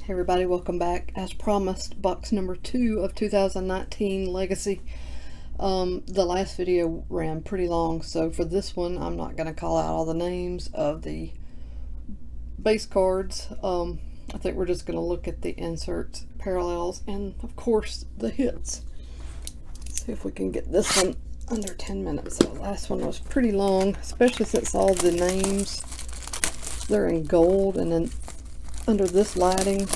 Hey everybody, welcome back. As promised, box number 2 of 2019 Legacy. The last video ran pretty long, so for this one I'm not going to call out all the names of the base cards. I think we're just going to look at the inserts, parallels, and of course the hits. Let's see if we can get this one under 10 minutes. The last one was pretty long, especially since all the names, they're in gold, and then under this lighting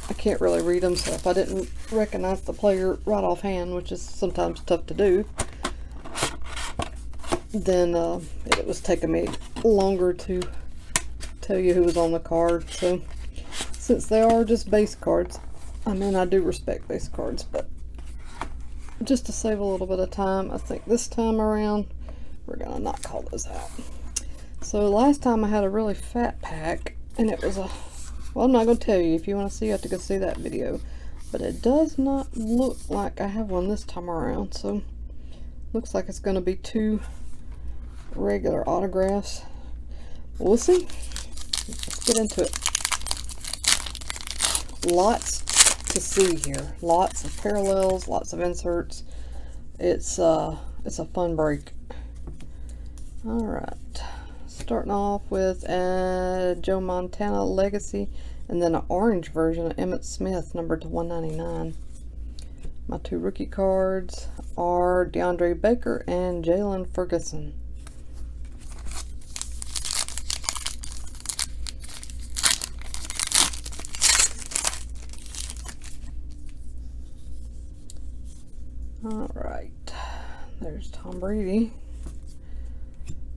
I can't really read them, so if I didn't recognize the player right offhand, which is sometimes tough to do, then it was taking me longer to tell you who was on the card. So since they are just base cards, I mean, I do respect base cards, but just to save a little bit of time, I think this time around we're gonna not call those out. So last time I had a really fat pack, and it was a, well, I'm not going to tell you. If you want to see, you have to go see that video. But it does not look like I have one this time around. So, looks like it's going to be 2 regular autographs. We'll see. Let's get into it. Lots to see here. Lots of parallels, lots of inserts. It's a fun break. Alright. Starting off with Joe Montana Legacy, and then an orange version of Emmitt Smith, numbered to 199. My 2 rookie cards are DeAndre Baker and Jalen Ferguson. Alright, there's Tom Brady.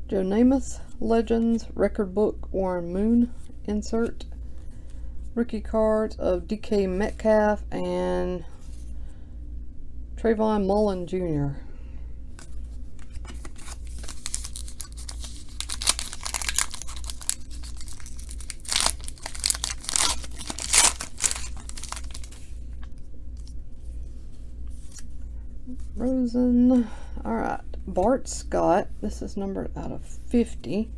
Joe Namath, Legends, Record Book, Warren Moon, insert. Rookie cards of DK Metcalf and Trayvon Mullen Jr. Rosen. Alright. Bart Scott, this is numbered out of 50,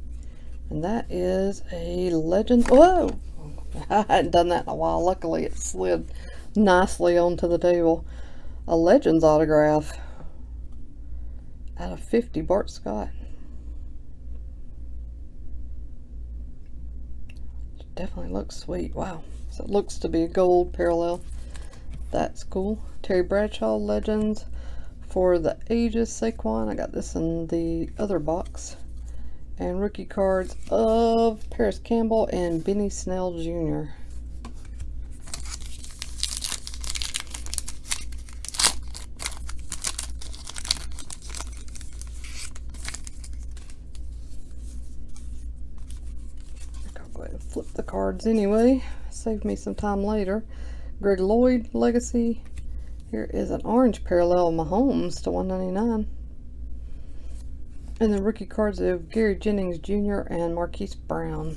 and that is a legend. Whoa! I hadn't done that in a while. Luckily it slid nicely onto the table. A Legends autograph out of 50, Bart Scott. Definitely looks sweet. Wow. So it looks to be a gold parallel. That's cool. Terry Bradshaw Legends. For the ages, Saquon, I got this in the other box. And rookie cards of Paris Campbell and Benny Snell Jr. I'll go ahead and flip the cards anyway. Save me some time later. Greg Lloyd Legacy. Here is an orange parallel of Mahomes to 199. And the rookie cards of Gary Jennings Jr. and Marquise Brown.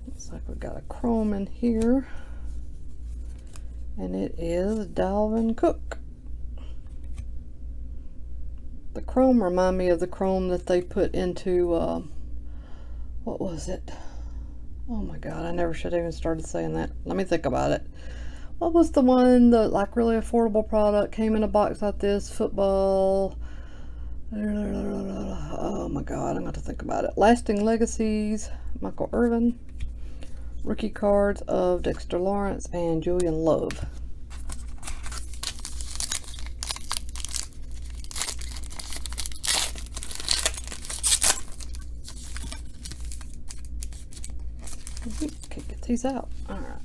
Looks like we got a chrome in here. And it is Dalvin Cook. The chrome remind me of the chrome that they put into, what was it? Oh my god, I never should have even started saying that. Let me think about it. What was the one, the like really affordable product, came in a box like this, football? Oh my god, I'm going to think about it. Lasting Legacies, Michael Irvin. Rookie cards of Dexter Lawrence and Julian Love. Okay, get these out. Alright.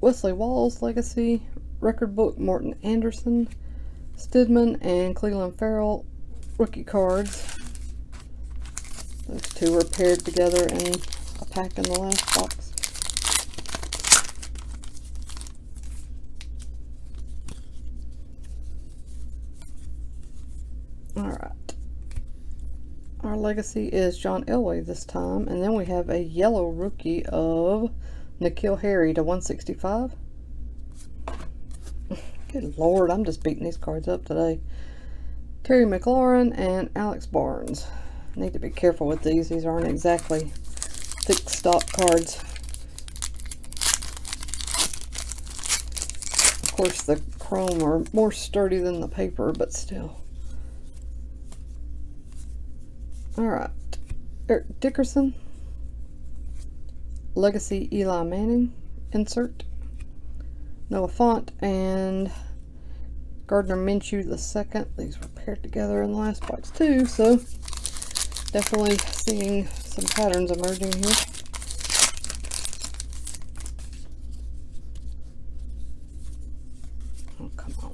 Wesley Walls Legacy, Record Book Morton Anderson, Stidman and Cleveland Farrell rookie cards. Those 2 were paired together in a pack in the last box. Alright. Our legacy is John Elway this time, and then we have a yellow rookie of N'Keal Harry to 165. Good Lord, I'm just beating these cards up today. Terry McLaurin and Alex Barnes. Need to be careful with these. These aren't exactly thick stock cards. Of course, the chrome are more sturdy than the paper, but still. Alright. Eric Dickerson. Legacy Eli Manning. Insert. Noah Fant and Gardner Minshew II. These were paired together in the last box too, so definitely seeing some patterns emerging here. Oh, come on.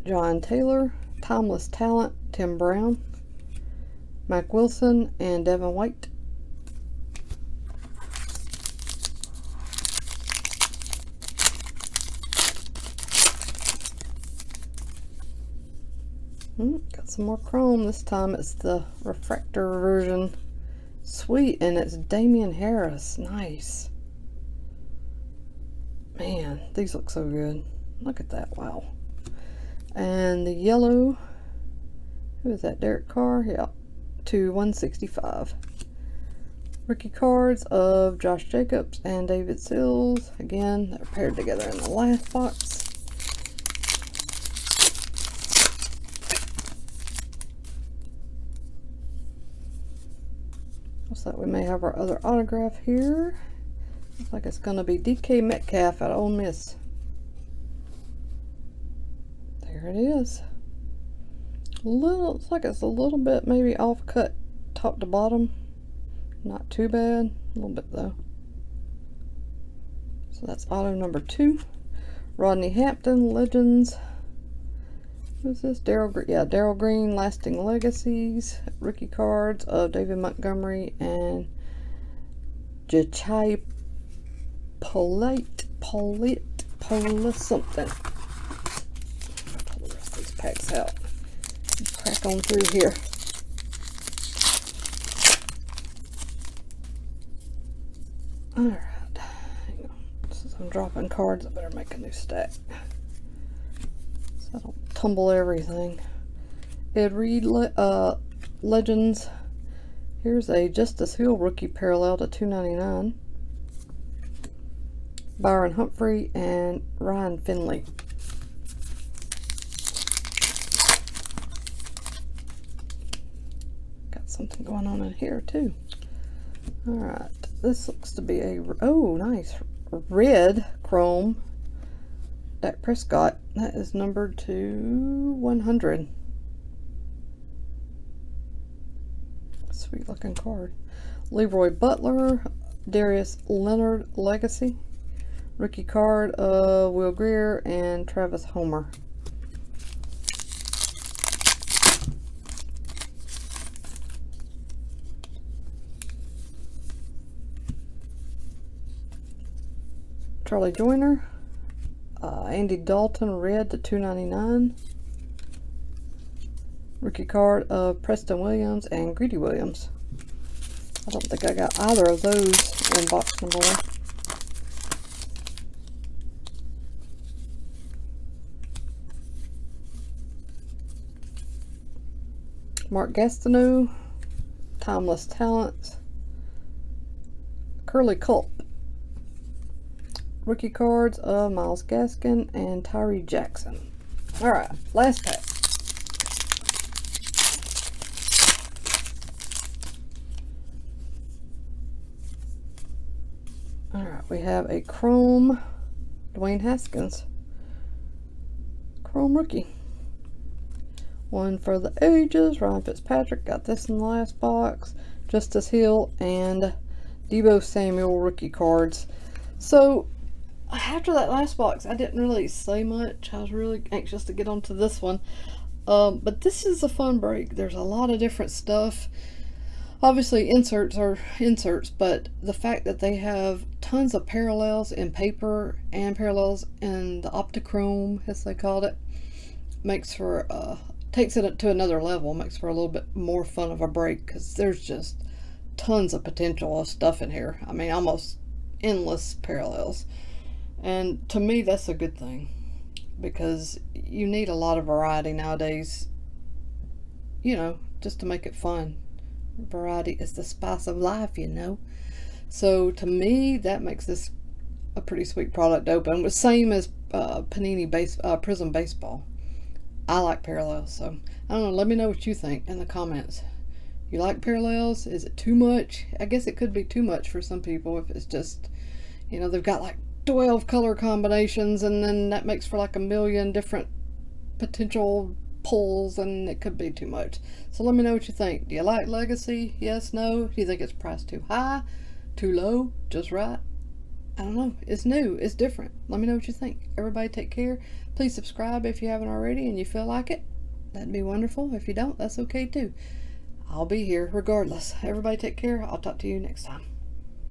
John Taylor, Timeless Talent, Tim Brown, Mac Wilson, and Devin White. Got some more chrome. This time it's the refractor version. Sweet, and it's Damian Harris. Nice. Man, these look so good. Look at that. Wow. And the yellow, who is that? Derek Carr? Yeah. To 165. Rookie cards of Josh Jacobs and David Sills. Again, they're paired together in the last box. Looks like we may have our other autograph here. Looks like it's going to be DK Metcalf at Ole Miss. There it is. Looks like it's a little bit maybe off cut top to bottom. Not too bad. A little bit though. So that's auto number 2. Rodney Hampton, Legends. Who's this? Darryl Green. Yeah, Darryl Green, Lasting Legacies. Rookie cards of David Montgomery and Jachai Polite something. I'll pull the rest of these packs out. Crack on through here. Alright. Hang on. Since I'm dropping cards, I better make a new stack. So I don't tumble everything. Ed Reed Legends. Here's a Justice Hill rookie parallel to 299. Byron Humphrey and Ryan Finley. Got something going on in here too. Alright, this looks to be a, oh nice, red chrome Dak Prescott. That is numbered to 100. Sweet looking card. Leroy Butler, Darius Leonard Legacy. Rookie card of Will Greer and Travis Homer. Charlie Joyner. Andy Dalton, red to 299. Rookie card of Preston Williams and Greedy Williams. I don't think I got either of those in box number 1. Mark Gastineau, Timeless Talents. Curly Culp. Rookie cards of Myles Gaskin and Tyree Jackson. Alright, last pack. Alright, we have a chrome Dwayne Haskins. Chrome rookie. One for the ages. Ryan Fitzpatrick, got this in the last box. Justice Hill and Deebo Samuel rookie cards. So after that last box, I didn't really say much. I was really anxious to get onto this one. But this is a fun break. There's a lot of different stuff. Obviously, inserts are inserts, but the fact that they have tons of parallels in paper and parallels in the Optichrome, as they called it, makes for takes it to another level. Makes for a little bit more fun of a break because there's just tons of potential of stuff in here. I mean, almost endless parallels. And to me, that's a good thing, because you need a lot of variety nowadays, you know, just to make it fun. Variety is the spice of life, you know. So to me, that makes this a pretty sweet product to open. The same as Panini Prism Baseball. I like parallels, so I don't know. Let me know what you think in the comments. You like parallels? Is it too much? I guess it could be too much for some people if it's just, you know, they've got like 12 color combinations, and then that makes for like a million different potential pulls, and it could be too much. So let me know what you think. Do you like Legacy? Yes, no? Do you think it's priced too high, too low, just right? I don't know. It's new. It's different. Let me know what you think. Everybody take care. Please subscribe if you haven't already and you feel like it. That'd be wonderful. If you don't, that's okay too. I'll be here regardless. Everybody take care. I'll talk to you next time.